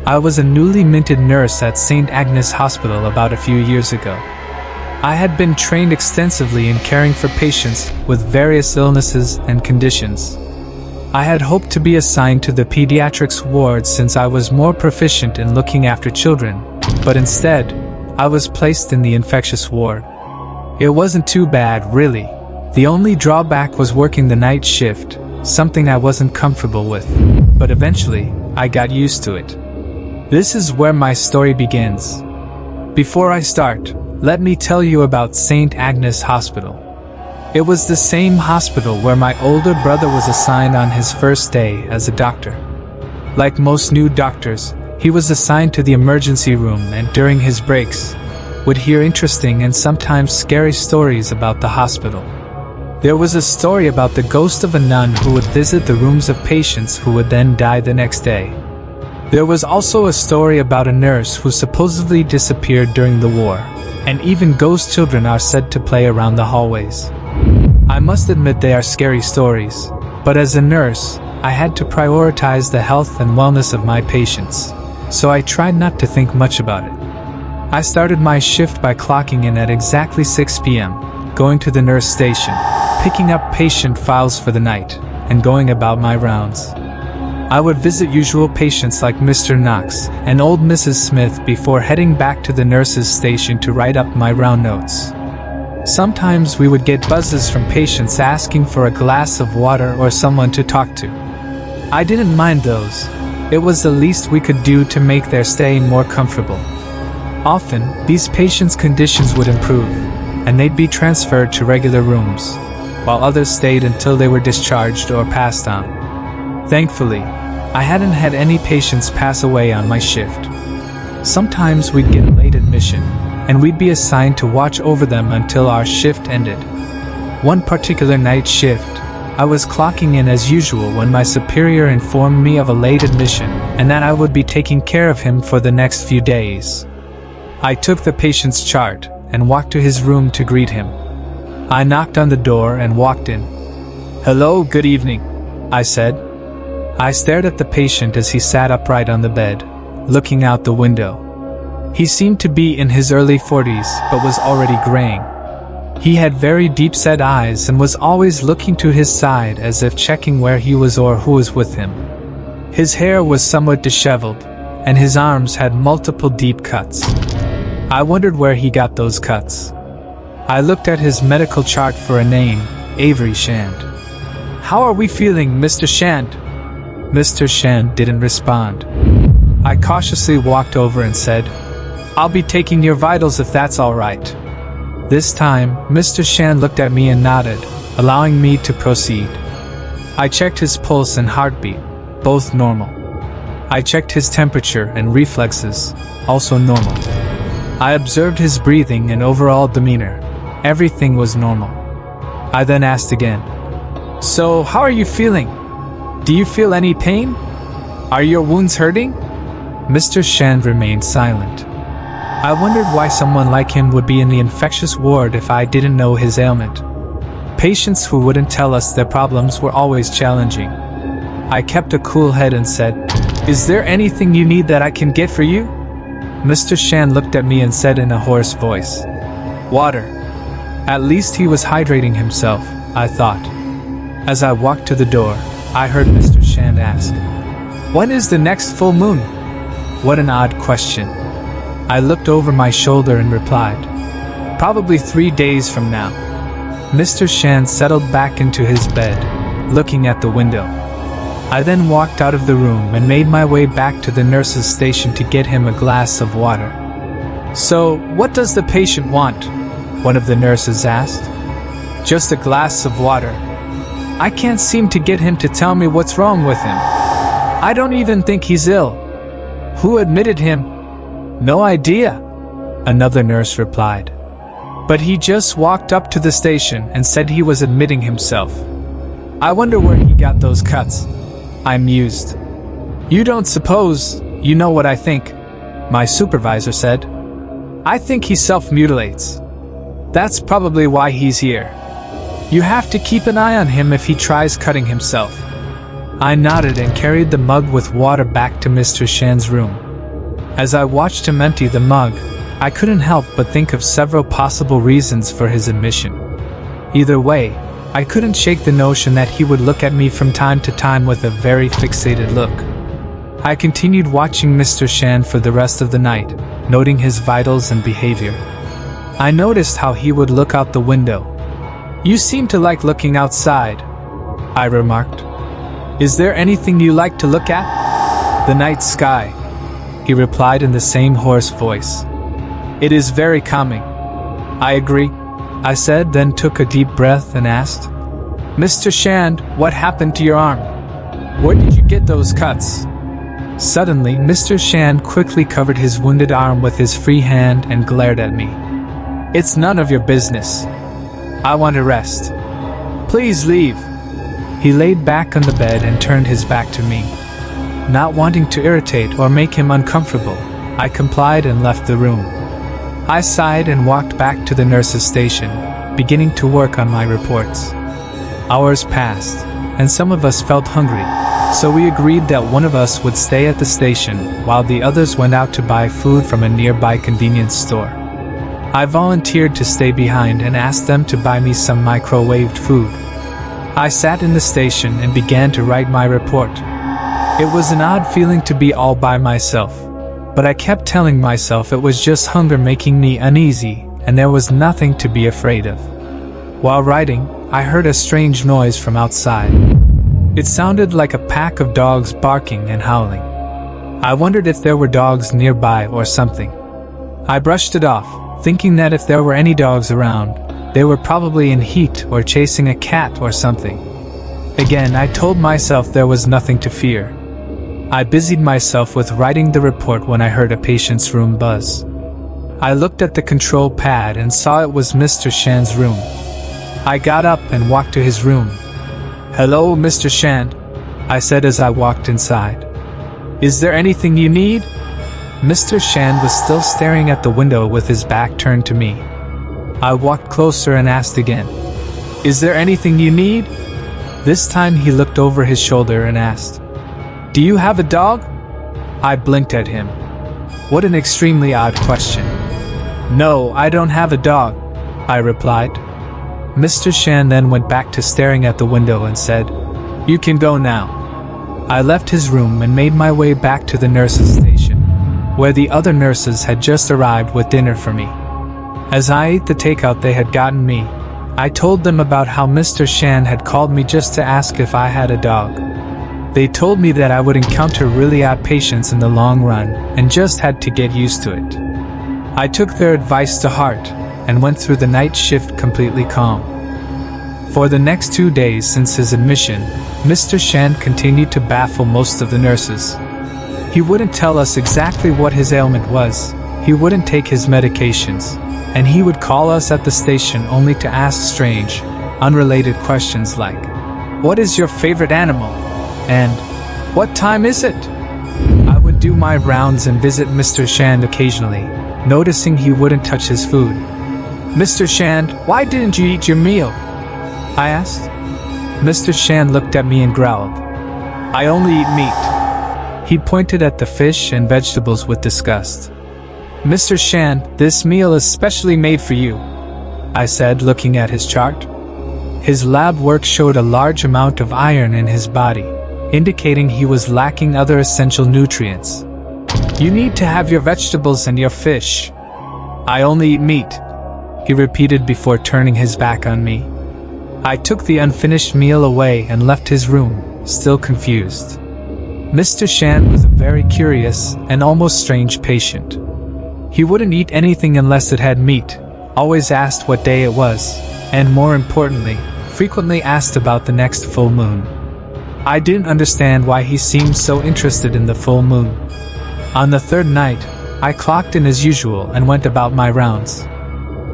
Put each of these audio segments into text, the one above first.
I was a newly minted nurse at St. Agnes Hospital about a few years ago. I had been trained extensively in caring for patients with various illnesses and conditions. I had hoped to be assigned to the pediatrics ward since I was more proficient in looking after children, but instead, I was placed in the infectious ward. It wasn't too bad, really. The only drawback was working the night shift, something I wasn't comfortable with, but eventually, I got used to it. This is where my story begins. Before I start, let me tell you about St. Agnes Hospital. It was the same hospital where my older brother was assigned on his first day as a doctor. Like most new doctors, he was assigned to the emergency room and during his breaks, would hear interesting and sometimes scary stories about the hospital. There was a story about the ghost of a nun who would visit the rooms of patients who would then die the next day. There was also a story about a nurse who supposedly disappeared during the war, and even ghost children are said to play around the hallways. I must admit they are scary stories, but as a nurse, I had to prioritize the health and wellness of my patients, so I tried not to think much about it. I started my shift by clocking in at exactly 6 p.m., going to the nurse station, picking up patient files for the night, and going about my rounds. I would visit usual patients like Mr. Knox and old Mrs. Smith before heading back to the nurse's station to write up my round notes. Sometimes we would get buzzes from patients asking for a glass of water or someone to talk to. I didn't mind those. It was the least we could do to make their stay more comfortable. Often, these patients' conditions would improve, and they'd be transferred to regular rooms, while others stayed until they were discharged or passed on. Thankfully, I hadn't had any patients pass away on my shift. Sometimes we'd get a late admission, and we'd be assigned to watch over them until our shift ended. One particular night shift, I was clocking in as usual when my superior informed me of a late admission and that I would be taking care of him for the next few days. I took the patient's chart and walked to his room to greet him. I knocked on the door and walked in. "Hello, good evening," I said. I stared at the patient as he sat upright on the bed, looking out the window. He seemed to be in his early 40s, but was already graying. He had very deep-set eyes and was always looking to his side as if checking where he was or who was with him. His hair was somewhat disheveled, and his arms had multiple deep cuts. I wondered where he got those cuts. I looked at his medical chart for a name, Avery Shand. "How are we feeling, Mr. Shand?" Mr. Shand didn't respond. I cautiously walked over and said, "I'll be taking your vitals if that's all right." This time, Mr. Shand looked at me and nodded, allowing me to proceed. I checked his pulse and heartbeat, both normal. I checked his temperature and reflexes, also normal. I observed his breathing and overall demeanor. Everything was normal. I then asked again, "So, how are you feeling? Do you feel any pain? Are your wounds hurting?" Mr. Shand remained silent. I wondered why someone like him would be in the infectious ward if I didn't know his ailment. Patients who wouldn't tell us their problems were always challenging. I kept a cool head and said, "Is there anything you need that I can get for you?" Mr. Shand looked at me and said in a hoarse voice, "Water." At least he was hydrating himself, I thought. As I walked to the door, I heard Mr. Shand ask, "When is the next full moon?" What an odd question. I looked over my shoulder and replied, "Probably 3 days from now." Mr. Shand settled back into his bed, looking at the window. I then walked out of the room and made my way back to the nurse's station to get him a glass of water. "So, what does the patient want?" one of the nurses asked. "Just a glass of water. I can't seem to get him to tell me what's wrong with him. I don't even think he's ill." "Who admitted him?" "No idea," another nurse replied. "But he just walked up to the station and said he was admitting himself. I wonder where he got those cuts." I mused. "You don't suppose you know what I think?" my supervisor said. "I think he self-mutilates. That's probably why he's here. You have to keep an eye on him if he tries cutting himself." I nodded and carried the mug with water back to Mr. Shand's room. As I watched him empty the mug, I couldn't help but think of several possible reasons for his admission. Either way, I couldn't shake the notion that he would look at me from time to time with a very fixated look. I continued watching Mr. Shand for the rest of the night, noting his vitals and behavior. I noticed how he would look out the window. "You seem to like looking outside," I remarked. "Is there anything you like to look at?" "The night sky," he replied in the same hoarse voice. "It is very calming." "I agree," I said, then took a deep breath and asked, "Mr. Shand, what happened to your arm? Where did you get those cuts?" Suddenly, Mr. Shand quickly covered his wounded arm with his free hand and glared at me. "It's none of your business. I want to rest. Please leave." He laid back on the bed and turned his back to me. Not wanting to irritate or make him uncomfortable, I complied and left the room. I sighed and walked back to the nurse's station, beginning to work on my reports. Hours passed, and some of us felt hungry, so we agreed that one of us would stay at the station while the others went out to buy food from a nearby convenience store. I volunteered to stay behind and asked them to buy me some microwaved food. I sat in the station and began to write my report. It was an odd feeling to be all by myself, but I kept telling myself it was just hunger making me uneasy and there was nothing to be afraid of. While writing, I heard a strange noise from outside. It sounded like a pack of dogs barking and howling. I wondered if there were dogs nearby or something. I brushed it off, thinking that if there were any dogs around, they were probably in heat or chasing a cat or something. Again, I told myself there was nothing to fear. I busied myself with writing the report when I heard a patient's room buzz. I looked at the control pad and saw it was Mr. Shand's room. I got up and walked to his room. "Hello, Mr. Shand," I said as I walked inside. "Is there anything you need?" Mr. Shand was still staring at the window with his back turned to me. I walked closer and asked again, "Is there anything you need?" This time he looked over his shoulder and asked, "Do you have a dog?" I blinked at him. What an extremely odd question. "No, I don't have a dog," I replied. Mr. Shand then went back to staring at the window and said, "You can go now." I left his room and made my way back to the nurse's station, where the other nurses had just arrived with dinner for me. As I ate the takeout they had gotten me, I told them about how Mr. Shand had called me just to ask if I had a dog. They told me that I would encounter really odd patients in the long run and just had to get used to it. I took their advice to heart and went through the night shift completely calm. For the next 2 days since his admission, Mr. Shand continued to baffle most of the nurses. He wouldn't tell us exactly what his ailment was, he wouldn't take his medications, and he would call us at the station only to ask strange, unrelated questions like, "What is your favorite animal?" and "What time is it?" I would do my rounds and visit Mr. Shand occasionally, noticing he wouldn't touch his food. "Mr. Shand, why didn't you eat your meal?" I asked. Mr. Shand looked at me and growled, "I only eat meat." He pointed at the fish and vegetables with disgust. "Mr. Shand, this meal is specially made for you," I said, looking at his chart. His lab work showed a large amount of iron in his body, indicating he was lacking other essential nutrients. "You need to have your vegetables and your fish." "I only eat meat," he repeated before turning his back on me. I took the unfinished meal away and left his room, still confused. Mr. Shand was a very curious and almost strange patient. He wouldn't eat anything unless it had meat, always asked what day it was, and more importantly, frequently asked about the next full moon. I didn't understand why he seemed so interested in the full moon. On the third night, I clocked in as usual and went about my rounds.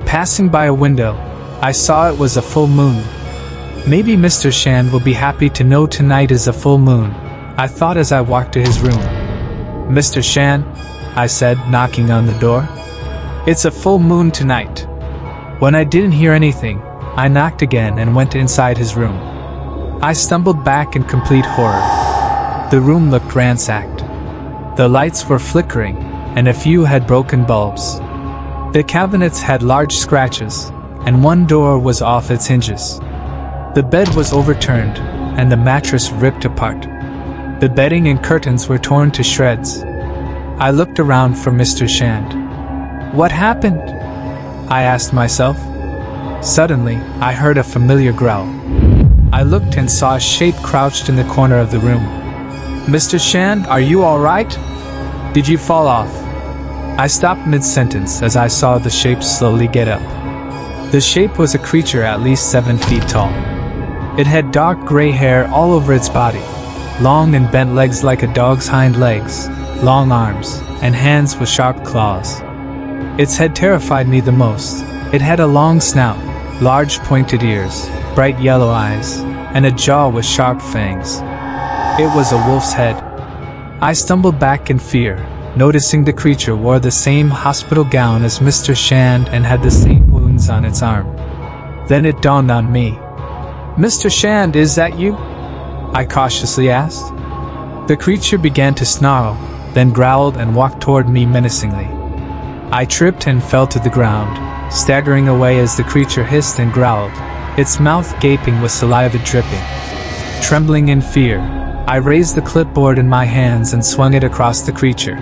Passing by a window, I saw it was a full moon. Maybe Mr. Shand will be happy to know tonight is a full moon, I thought as I walked to his room. "Mr. Shand," I said, knocking on the door. "It's a full moon tonight." When I didn't hear anything, I knocked again and went inside his room. I stumbled back in complete horror. The room looked ransacked. The lights were flickering, and a few had broken bulbs. The cabinets had large scratches, and one door was off its hinges. The bed was overturned, and the mattress ripped apart. The bedding and curtains were torn to shreds. I looked around for Mr. Shand. What happened? I asked myself. Suddenly, I heard a familiar growl. I looked and saw a shape crouched in the corner of the room. Mr. Shand, are you all right? Did you fall off? I stopped mid-sentence as I saw the shape slowly get up. The shape was a creature at least 7 feet tall. It had dark gray hair all over its body, long and bent legs like a dog's hind legs, long arms, and hands with sharp claws. Its head terrified me the most. It had a long snout, large pointed ears, bright yellow eyes, and a jaw with sharp fangs. It was a wolf's head. I stumbled back in fear, noticing the creature wore the same hospital gown as Mr. Shand and had the same wounds on its arm. Then it dawned on me. Mr. Shand, is that you? I cautiously asked. The creature began to snarl, then growled and walked toward me menacingly. I tripped and fell to the ground, staggering away as the creature hissed and growled, its mouth gaping with saliva dripping. Trembling in fear, I raised the clipboard in my hands and swung it across the creature.